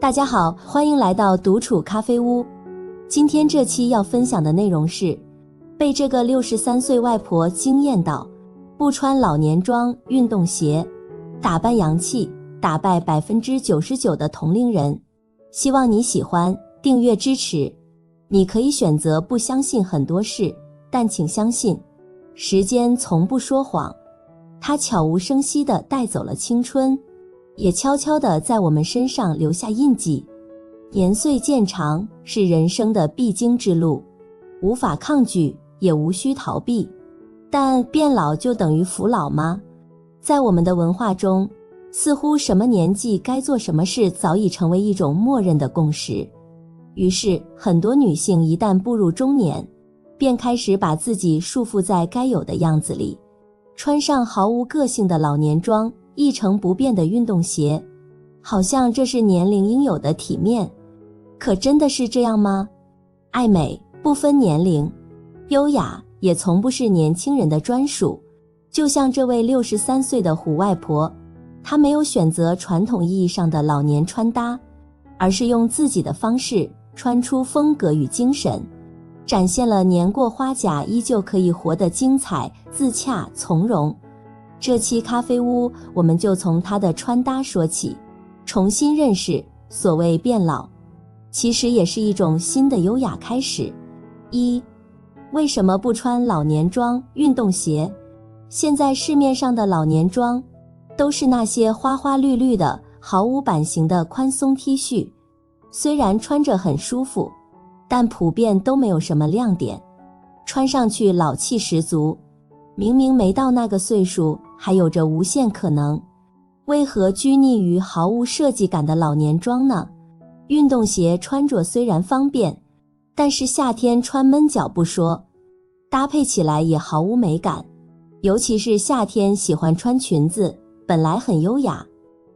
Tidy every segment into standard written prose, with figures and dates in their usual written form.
大家好，欢迎来到独处咖啡屋。今天这期要分享的内容是，被这个63岁外婆惊艳到，不穿老年装、运动鞋，打扮洋气，打败99%的同龄人。希望你喜欢，订阅支持。你可以选择不相信很多事，但请相信，时间从不说谎。它悄无声息地带走了青春，也悄悄地在我们身上留下印记。年岁渐长是人生的必经之路，无法抗拒，也无需逃避。但变老就等于服老吗？在我们的文化中，似乎什么年纪该做什么事早已成为一种默认的共识。于是很多女性一旦步入中年，便开始把自己束缚在该有的样子里，穿上毫无个性的老年装，一成不变的运动鞋，好像这是年龄应有的体面。可真的是这样吗？爱美不分年龄，优雅也从不是年轻人的专属。就像这位63岁的胡外婆，她没有选择传统意义上的老年穿搭，而是用自己的方式穿出风格与精神，展现了年过花甲依旧可以活得精彩、自洽、从容。这期咖啡屋，我们就从她的穿搭说起，重新认识所谓变老，其实也是一种新的优雅开始。一，为什么不穿老年装、运动鞋？现在市面上的老年装都是那些花花绿绿的、毫无版型的宽松 T 恤，虽然穿着很舒服，但普遍都没有什么亮点，穿上去老气十足。明明没到那个岁数，还有着无限可能，为何拘泥于毫无设计感的老年装呢？运动鞋穿着虽然方便，但是夏天穿闷脚不说，搭配起来也毫无美感。尤其是夏天喜欢穿裙子，本来很优雅，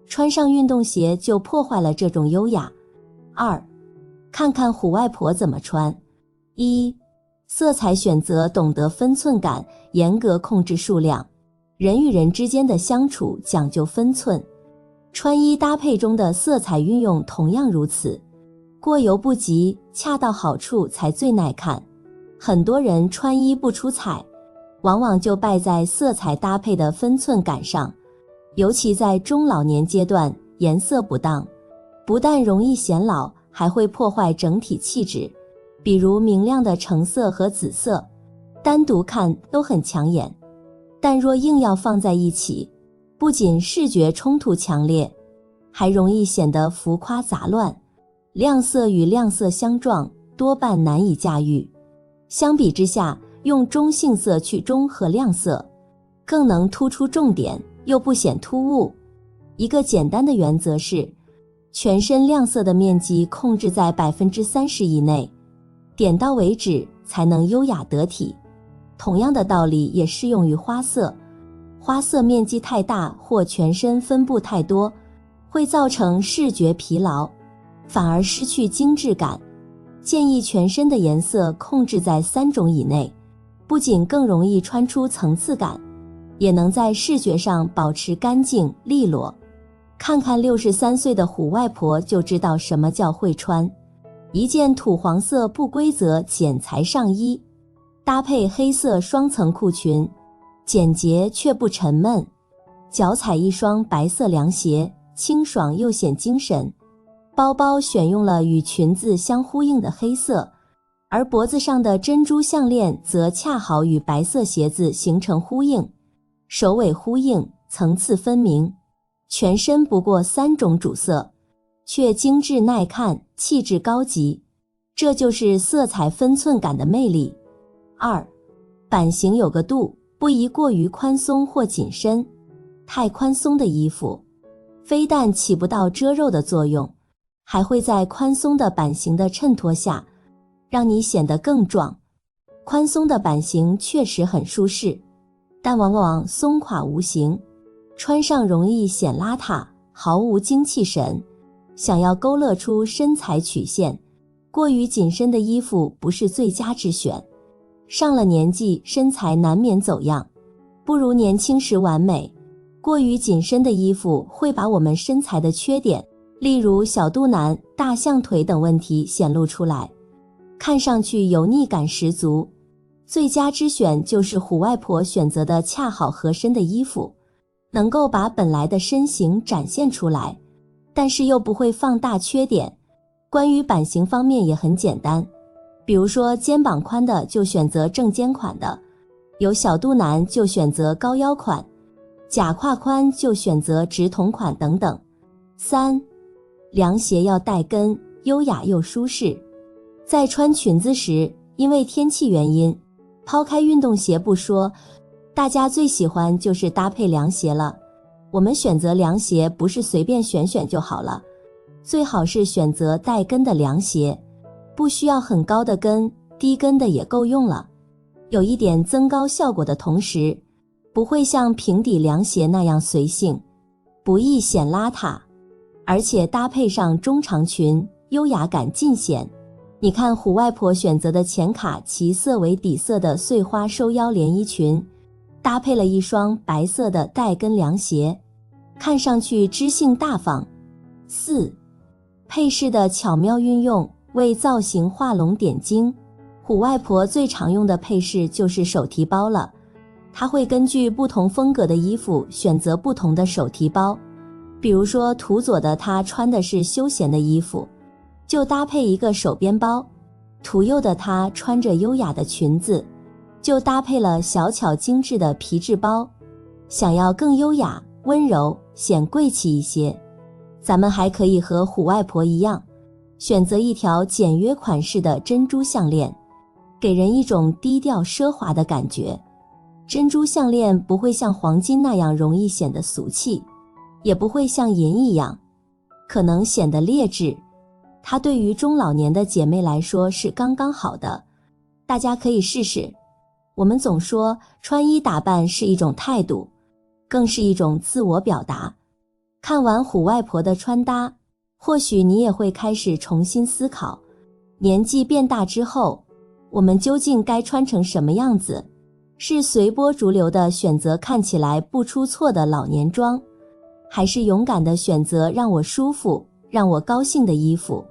穿上运动鞋就破坏了这种优雅。二，看看胡外婆怎么穿。一，色彩选择懂得分寸感，严格控制数量。人与人之间的相处讲究分寸，穿衣搭配中的色彩运用同样如此，过犹不及，恰到好处才最耐看。很多人穿衣不出彩，往往就败在色彩搭配的分寸感上，尤其在中老年阶段，颜色不当，不但容易显老，还会破坏整体气质。比如明亮的橙色和紫色，单独看都很抢眼，但若硬要放在一起，不仅视觉冲突强烈，还容易显得浮夸杂乱，亮色与亮色相撞，多半难以驾驭。相比之下，用中性色去中和亮色，更能突出重点，又不显突兀。一个简单的原则是，全身亮色的面积控制在30%以内，点到为止才能优雅得体。同样的道理也适用于花色，花色面积太大或全身分布太多，会造成视觉疲劳，反而失去精致感。建议全身的颜色控制在3种以内，不仅更容易穿出层次感，也能在视觉上保持干净利落。看看63岁的胡外婆就知道什么叫会穿。一件土黄色不规则剪裁上衣，搭配黑色双层裤裙，简洁却不沉闷。脚踩一双白色凉鞋，清爽又显精神。包包选用了与裙子相呼应的黑色，而脖子上的珍珠项链则恰好与白色鞋子形成呼应，首尾呼应，层次分明。全身不过3种主色，却精致耐看，气质高级，这就是色彩分寸感的魅力。二，版型有个度，不宜过于宽松或紧身。太宽松的衣服，非但起不到遮肉的作用，还会在宽松的版型的衬托下，让你显得更壮。宽松的版型确实很舒适，但往往松垮无形，穿上容易显邋遢，毫无精气神。想要勾勒出身材曲线，过于紧身的衣服不是最佳之选。上了年纪，身材难免走样，不如年轻时完美。过于紧身的衣服会把我们身材的缺点例如小肚腩、大象腿等问题显露出来，看上去油腻感十足。最佳之选就是虎外婆选择的恰好合身的衣服，能够把本来的身形展现出来，但是又不会放大缺点。关于版型方面也很简单，比如说肩膀宽的就选择正肩款的，有小肚腩就选择高腰款，假胯宽就选择直筒款等等。3. 凉鞋要带跟，优雅又舒适。在穿裙子时，因为天气原因，抛开运动鞋不说，大家最喜欢就是搭配凉鞋了。我们选择凉鞋不是随便选选就好了，最好是选择带跟的凉鞋，不需要很高的跟，低跟的也够用了。有一点增高效果的同时，不会像平底凉鞋那样随性，不易显邋遢，而且搭配上中长裙，优雅感尽显。你看虎外婆选择的浅卡其色为底色的碎花收腰连衣裙，搭配了一双白色的带跟凉鞋，看上去知性大方。4. 配饰的巧妙运用，为造型画龙点睛。虎外婆最常用的配饰就是手提包了，她会根据不同风格的衣服选择不同的手提包。比如说图左的她穿的是休闲的衣服，就搭配一个手边包；图右的她穿着优雅的裙子，就搭配了小巧精致的皮质包。想要更优雅、温柔、显贵气一些，咱们还可以和虎外婆一样，选择一条简约款式的珍珠项链，给人一种低调奢华的感觉。珍珠项链不会像黄金那样容易显得俗气，也不会像银一样可能显得劣质，它对于中老年的姐妹来说是刚刚好的，大家可以试试。我们总说穿衣打扮是一种态度，更是一种自我表达。看完虎外婆的穿搭，或许你也会开始重新思考，年纪变大之后，我们究竟该穿成什么样子？是随波逐流的选择看起来不出错的老年装，还是勇敢的选择让我舒服、让我高兴的衣服？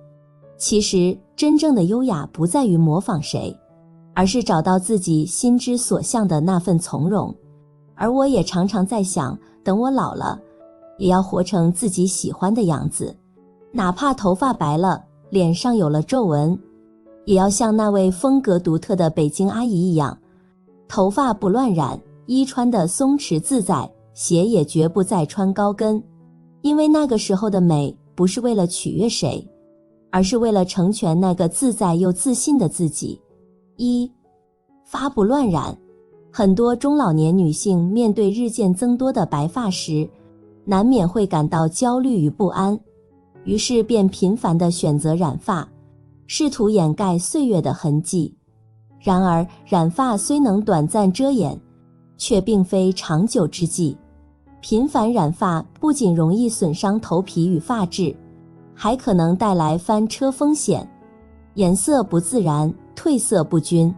其实，真正的优雅不在于模仿谁，而是找到自己心之所向的那份从容。而我也常常在想，等我老了，也要活成自己喜欢的样子，哪怕头发白了，脸上有了皱纹，也要像那位风格独特的北京阿姨一样，头发不乱染，衣穿得松弛自在，鞋也绝不再穿高跟。因为那个时候的美不是为了取悦谁，而是为了成全那个自在又自信的自己。1. 发不乱染。很多中老年女性面对日渐增多的白发时，难免会感到焦虑与不安，于是便频繁地选择染发，试图掩盖岁月的痕迹。然而，染发虽能短暂遮掩，却并非长久之计。频繁染发不仅容易损伤头皮与发质，还可能带来翻车风险，颜色不自然，褪色不均，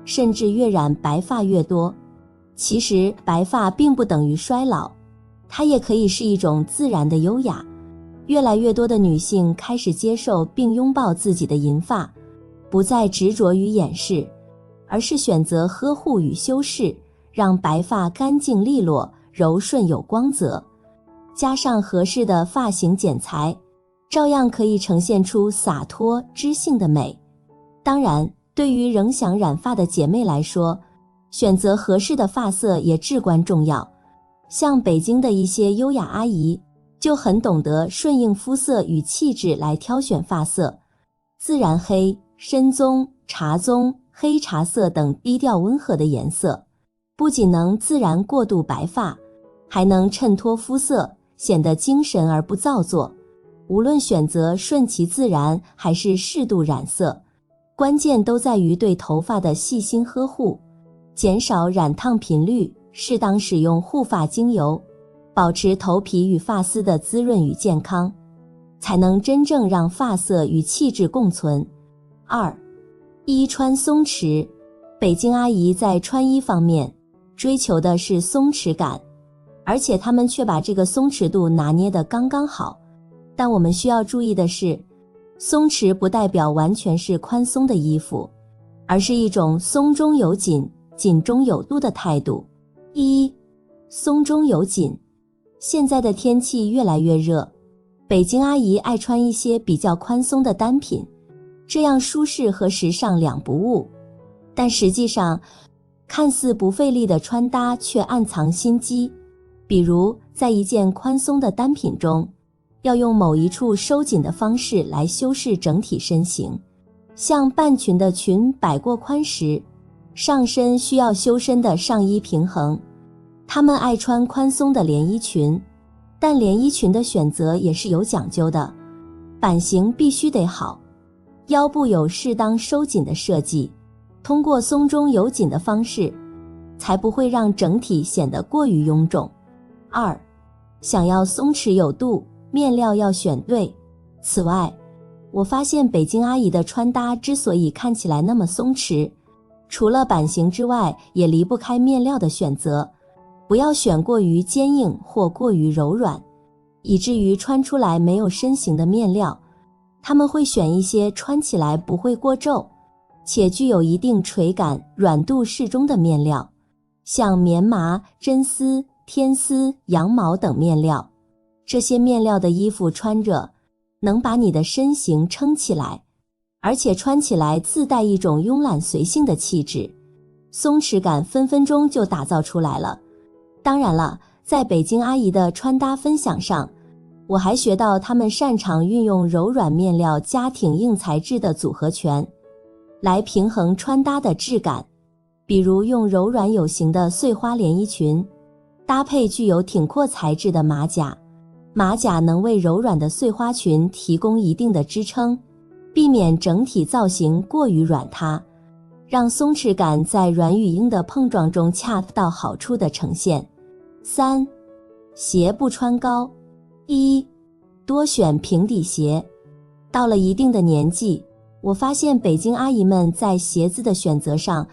甚至越染白发越多。其实白发并不等于衰老，它也可以是一种自然的优雅。越来越多的女性开始接受并拥抱自己的银发，不再执着于掩饰，而是选择呵护与修饰，让白发干净利落、柔顺有光泽。加上合适的发型剪裁，照样可以呈现出洒脱知性的美。当然，对于仍想染发的姐妹来说，选择合适的发色也至关重要。像北京的一些优雅阿姨，就很懂得顺应肤色与气质来挑选发色。自然黑、深棕、茶棕、黑茶色等低调温和的颜色，不仅能自然过渡白发，还能衬托肤色，显得精神而不造作。无论选择顺其自然还是适度染色，关键都在于对头发的细心呵护，减少染烫频率，适当使用护发精油，保持头皮与发丝的滋润与健康，才能真正让发色与气质共存。2. 衣穿松弛。北京阿姨在穿衣方面追求的是松弛感，而且她们却把这个松弛度拿捏得刚刚好。但我们需要注意的是，松弛不代表完全是宽松的衣服，而是一种松中有紧、紧中有度的态度。一、松中有紧。现在的天气越来越热，北京阿姨爱穿一些比较宽松的单品，这样舒适和时尚两不误。但实际上，看似不费力的穿搭却暗藏心机。比如，在一件宽松的单品中，要用某一处收紧的方式来修饰整体身形。像半裙的裙摆过宽时，上身需要修身的上衣平衡。她们爱穿宽松的连衣裙，但连衣裙的选择也是有讲究的，版型必须得好，腰部有适当收紧的设计，通过松中有紧的方式，才不会让整体显得过于臃肿。二、想要松弛有度，面料要选对。此外，我发现北京阿姨的穿搭之所以看起来那么松弛，除了版型之外，也离不开面料的选择。不要选过于坚硬或过于柔软，以至于穿出来没有身形的面料。他们会选一些穿起来不会过皱，且具有一定垂感、软度适中的面料，像棉麻、真丝、天丝、羊毛等面料。这些面料的衣服穿着，能把你的身形撑起来，而且穿起来自带一种慵懒随性的气质，松弛感分分钟就打造出来了。当然了，在北京阿姨的穿搭分享上，我还学到她们擅长运用柔软面料加挺硬材质的组合拳，来平衡穿搭的质感。比如用柔软有型的碎花连衣裙，搭配具有挺阔材质的马甲，马甲能为柔软的碎花裙提供一定的支撑，避免整体造型过于软塌，让松弛感在软与硬的碰撞中恰到好处的呈现。三、鞋不穿高。一、多选平底鞋。到了一定的年纪，我发现北京阿姨们在鞋子的选择上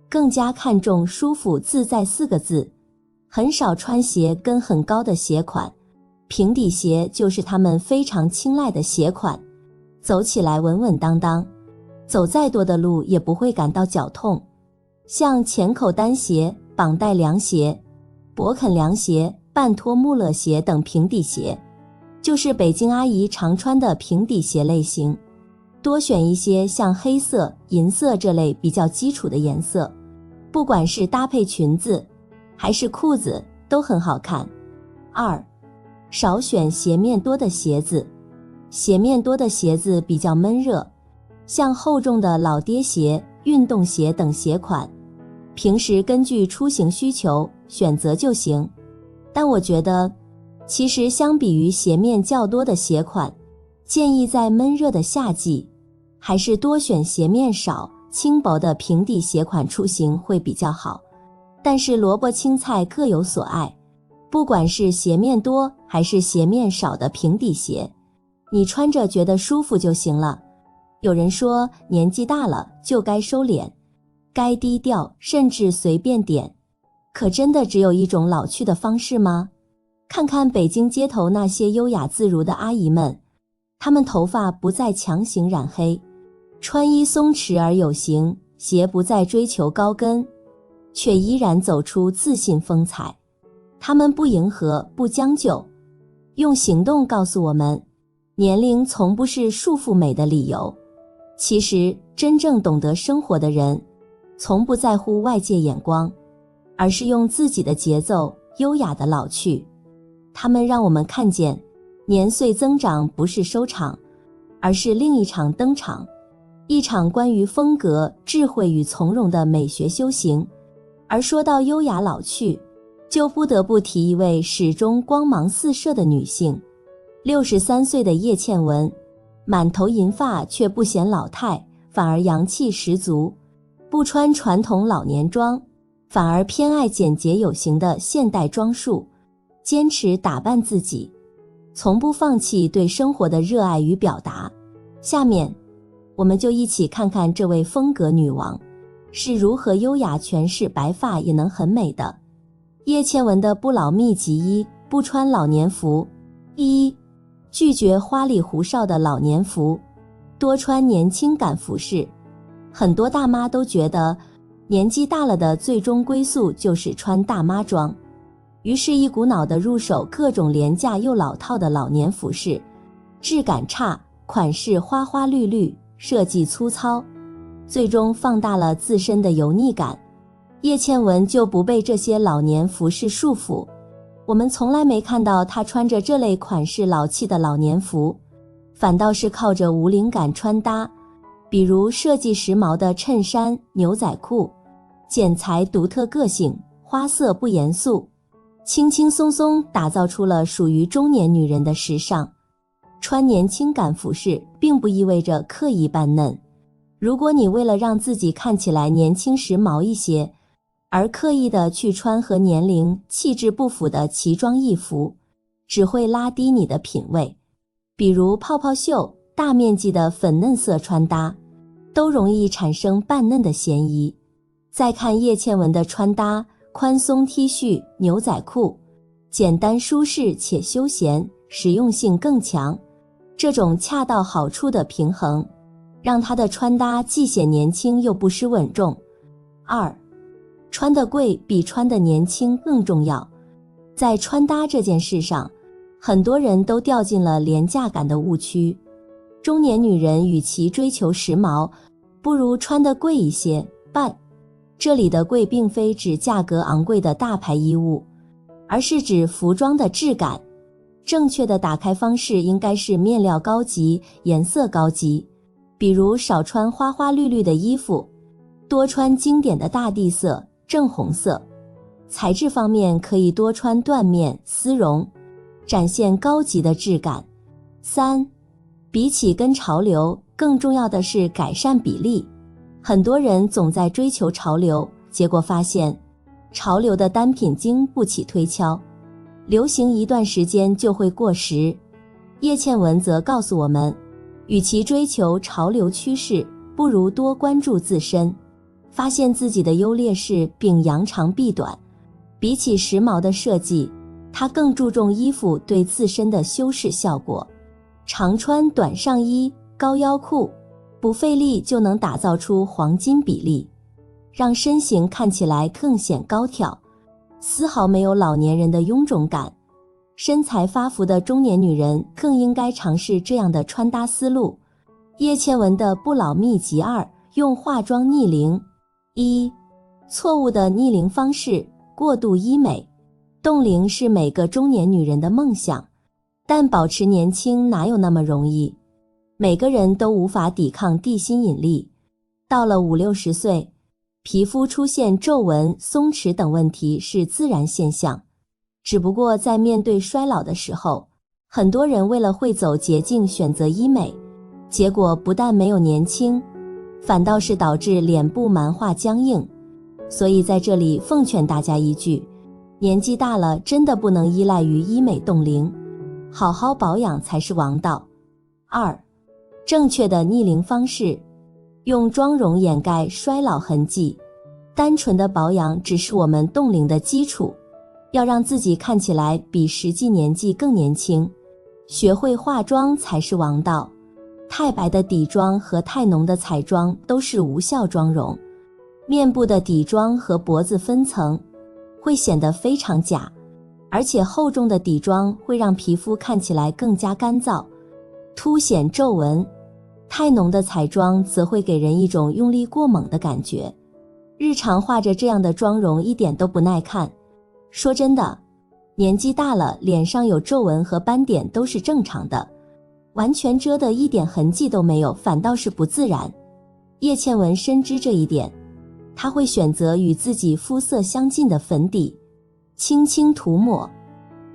更加看重舒服自在4个字，很少穿鞋跟很高的鞋款，平底鞋就是她们非常青睐的鞋款，走起来稳稳当当，走再多的路也不会感到脚痛。像前口单鞋、绑带凉鞋、勃肯凉鞋、半托穆勒鞋等平底鞋，就是北京阿姨常穿的平底鞋类型。多选一些像黑色、银色这类比较基础的颜色，不管是搭配裙子还是裤子都很好看。二、少选鞋面多的鞋子。鞋面多的鞋子比较闷热，像厚重的老爹鞋、运动鞋等鞋款，平时根据出行需求选择就行。但我觉得，其实相比于鞋面较多的鞋款，建议在闷热的夏季，还是多选鞋面少、轻薄的平底鞋款出行会比较好。但是萝卜青菜各有所爱，不管是鞋面多还是鞋面少的平底鞋，你穿着觉得舒服就行了。有人说年纪大了就该收敛，该低调，甚至随便点。可真的只有一种老去的方式吗？看看北京街头那些优雅自如的阿姨们，她们头发不再强行染黑，穿衣松弛而有型，鞋不再追求高跟，却依然走出自信风采。她们不迎合，不将就，用行动告诉我们，年龄从不是束缚美的理由。其实真正懂得生活的人，从不在乎外界眼光，而是用自己的节奏优雅地老去。他们让我们看见，年岁增长不是收场，而是另一场登场，一场关于风格、智慧与从容的美学修行。而说到优雅老去，就不得不提一位始终光芒四射的女性，63岁的叶倩文，满头银发却不显老态，反而洋气十足，不穿传统老年装，反而偏爱简洁有型的现代装束，坚持打扮自己，从不放弃对生活的热爱与表达。下面我们就一起看看这位风格女王是如何优雅诠释白发也能很美的。叶倩文的不老秘籍一：不穿老年服。一、拒绝花里胡哨的老年服，多穿年轻感服饰。很多大妈都觉得年纪大了的最终归宿就是穿大妈装，于是一股脑地入手各种廉价又老套的老年服饰，质感差，款式花花绿绿，设计粗糙，最终放大了自身的油腻感。叶倩文就不被这些老年服饰束缚，我们从来没看到她穿着这类款式老气的老年服，反倒是靠着无灵感穿搭，比如设计时髦的衬衫、牛仔裤，剪裁独特个性，花色不严肃，轻轻松松打造出了属于中年女人的时尚。穿年轻感服饰并不意味着刻意扮嫩，如果你为了让自己看起来年轻时髦一些，而刻意的去穿和年龄、气质不符的奇装异服，只会拉低你的品味。比如泡泡袖、大面积的粉嫩色穿搭，都容易产生扮嫩的嫌疑。再看叶倩文的穿搭，宽松 T 恤、牛仔裤，简单舒适且休闲，实用性更强。这种恰到好处的平衡，让她的穿搭既显年轻又不失稳重。2. 穿得贵比穿得年轻更重要。在穿搭这件事上，很多人都掉进了廉价感的误区。中年女人与其追求时髦，不如穿得贵一些。这里的贵并非指价格昂贵的大牌衣物，而是指服装的质感。正确的打开方式应该是面料高级，颜色高级，比如少穿花花绿绿的衣服，多穿经典的大地色、正红色。材质方面可以多穿缎面、丝绒，展现高级的质感。3. 比起跟潮流，更重要的是改善比例。很多人总在追求潮流，结果发现潮流的单品经不起推敲，流行一段时间就会过时。叶倩文则告诉我们，与其追求潮流趋势，不如多关注自身，发现自己的优劣势并扬长避短。比起时髦的设计，她更注重衣服对自身的修饰效果。常穿短上衣、高腰裤，不费力就能打造出黄金比例，让身形看起来更显高挑，丝毫没有老年人的臃肿感。身材发福的中年女人更应该尝试这样的穿搭思路。叶倩文的不老秘籍2：用化妆逆龄。1. 错误的逆龄方式，过度医美。冻龄是每个中年女人的梦想，但保持年轻哪有那么容易？每个人都无法抵抗地心引力，到了50-60岁，皮肤出现皱纹、松弛等问题是自然现象。只不过在面对衰老的时候，很多人为了会走捷径选择医美，结果不但没有年轻，反倒是导致脸部蛮化僵硬。所以在这里奉劝大家一句，年纪大了真的不能依赖于医美冻龄，好好保养才是王道。2. 正确的逆龄方式，用妆容掩盖衰老痕迹。单纯的保养只是我们冻龄的基础，要让自己看起来比实际年纪更年轻，学会化妆才是王道。太白的底妆和太浓的彩妆都是无效妆容，面部的底妆和脖子分层会显得非常假，而且厚重的底妆会让皮肤看起来更加干燥，凸显皱纹。太浓的彩妆则会给人一种用力过猛的感觉，日常画着这样的妆容一点都不耐看。说真的，年纪大了，脸上有皱纹和斑点都是正常的，完全遮得一点痕迹都没有，反倒是不自然。叶倩文深知这一点，她会选择与自己肤色相近的粉底，轻轻涂抹，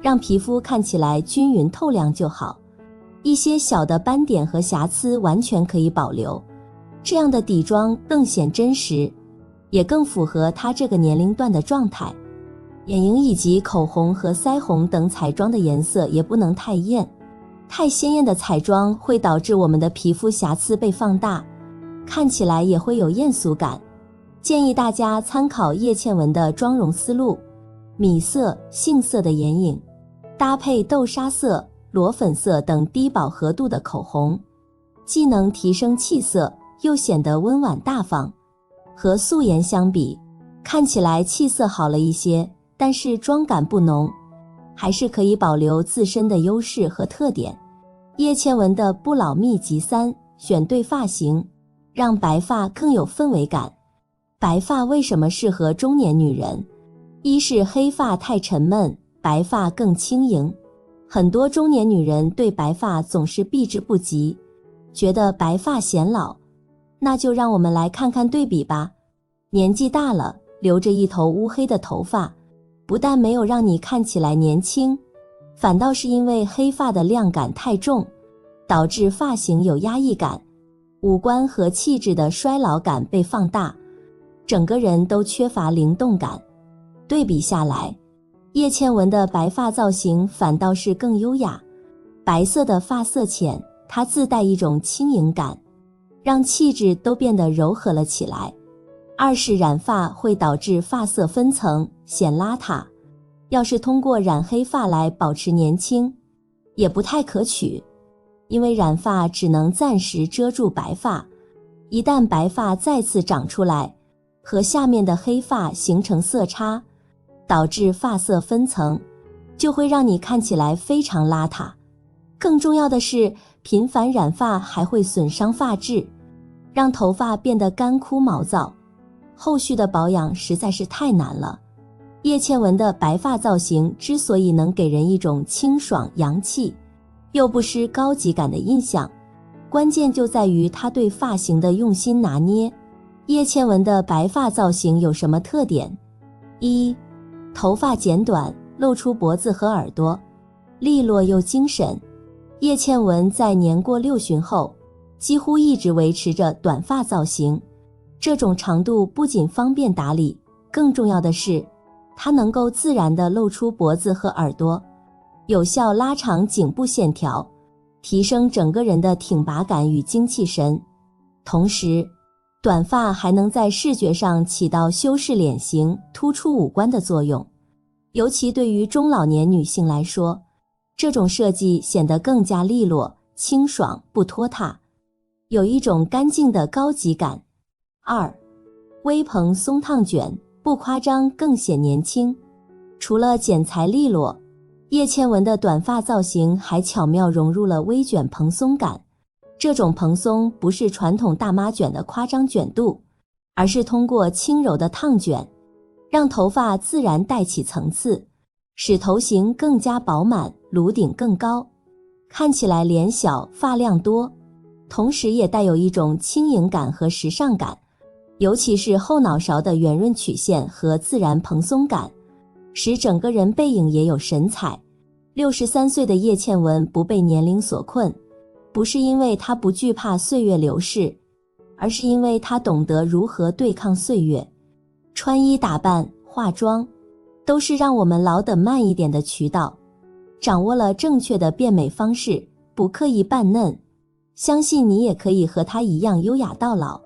让皮肤看起来均匀透亮就好。一些小的斑点和瑕疵完全可以保留，这样的底妆更显真实，也更符合她这个年龄段的状态。眼影以及口红和腮红等彩妆的颜色也不能太艳，太鲜艳的彩妆会导致我们的皮肤瑕疵被放大，看起来也会有艳俗感。建议大家参考叶倩文的妆容思路：米色、杏色的眼影，搭配豆沙色、裸粉色等低饱和度的口红，既能提升气色，又显得温婉大方。和素颜相比，看起来气色好了一些，但是妆感不浓，还是可以保留自身的优势和特点。叶倩文的不老秘籍3：选对发型，让白发更有氛围感。白发为什么适合中年女人？一是黑发太沉闷，白发更轻盈。很多中年女人对白发总是避之不及，觉得白发显老。那就让我们来看看对比吧。年纪大了，留着一头乌黑的头发，不但没有让你看起来年轻，反倒是因为黑发的亮感太重，导致发型有压抑感，五官和气质的衰老感被放大，整个人都缺乏灵动感。对比下来，叶倩文的白发造型反倒是更优雅。白色的发色浅，它自带一种轻盈感，让气质都变得柔和了起来。二是染发会导致发色分层，显邋遢。要是通过染黑发来保持年轻，也不太可取，因为染发只能暂时遮住白发，一旦白发再次长出来，和下面的黑发形成色差，导致发色分层，就会让你看起来非常邋遢。更重要的是，频繁染发还会损伤发质，让头发变得干枯毛躁，后续的保养实在是太难了。叶倩文的白发造型之所以能给人一种清爽洋气，又不失高级感的印象，关键就在于她对发型的用心拿捏。叶倩文的白发造型有什么特点？一、头发剪短，露出脖子和耳朵，利落又精神。叶倩文在年过60旬后，几乎一直维持着短发造型，这种长度不仅方便打理，更重要的是，它能够自然地露出脖子和耳朵，有效拉长颈部线条，提升整个人的挺拔感与精气神。同时，短发还能在视觉上起到修饰脸型、突出五官的作用，尤其对于中老年女性来说，这种设计显得更加利落、清爽，不拖沓，有一种干净的高级感。二、微蓬松烫卷，不夸张更显年轻。除了剪裁利落，叶倩文的短发造型还巧妙融入了微卷蓬松感。这种蓬松不是传统大妈卷的夸张卷度，而是通过轻柔的烫卷，让头发自然带起层次，使头型更加饱满，颅顶更高，看起来脸小发量多，同时也带有一种轻盈感和时尚感。尤其是后脑勺的圆润曲线和自然蓬松感，使整个人背影也有神采。63岁的叶倩文不被年龄所困，不是因为她不惧怕岁月流逝，而是因为她懂得如何对抗岁月。穿衣打扮、化妆，都是让我们老得慢一点的渠道。掌握了正确的变美方式，不刻意扮嫩，相信你也可以和她一样优雅到老。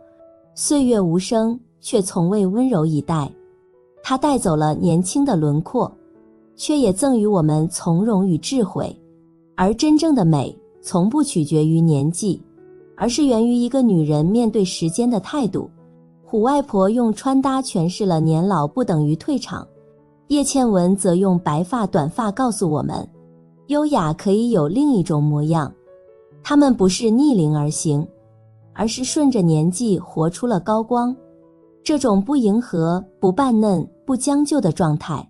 岁月无声，却从未温柔以待。它带走了年轻的轮廓，却也赠予我们从容与智慧。而真正的美，从不取决于年纪，而是源于一个女人面对时间的态度。虎外婆用穿搭诠释了年老不等于退场，叶倩文则用白发短发告诉我们，优雅可以有另一种模样。她们不是逆龄而行，而是顺着年纪活出了高光。这种不迎合、不扮嫩、不将就的状态，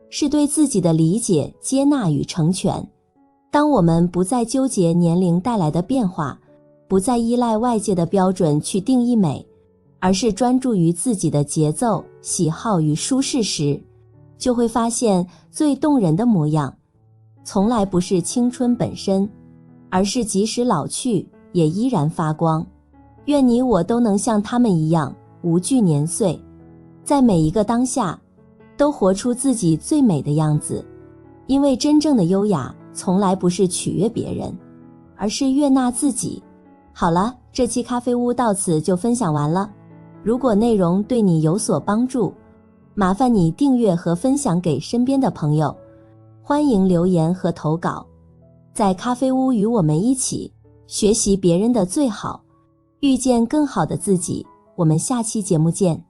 是对自己的理解、接纳与成全。当我们不再纠结年龄带来的变化，不再依赖外界的标准去定义美，而是专注于自己的节奏、喜好与舒适时，就会发现最动人的模样，从来不是青春本身，而是即使老去，也依然发光。愿你我都能像他们一样无惧年岁，在每一个当下都活出自己最美的样子。因为真正的优雅从来不是取悦别人，而是悦纳自己。好了，这期咖啡屋到此就分享完了。如果内容对你有所帮助，麻烦你订阅和分享给身边的朋友，欢迎留言和投稿。在咖啡屋与我们一起学习别人的最好，遇见更好的自己。我们下期节目见。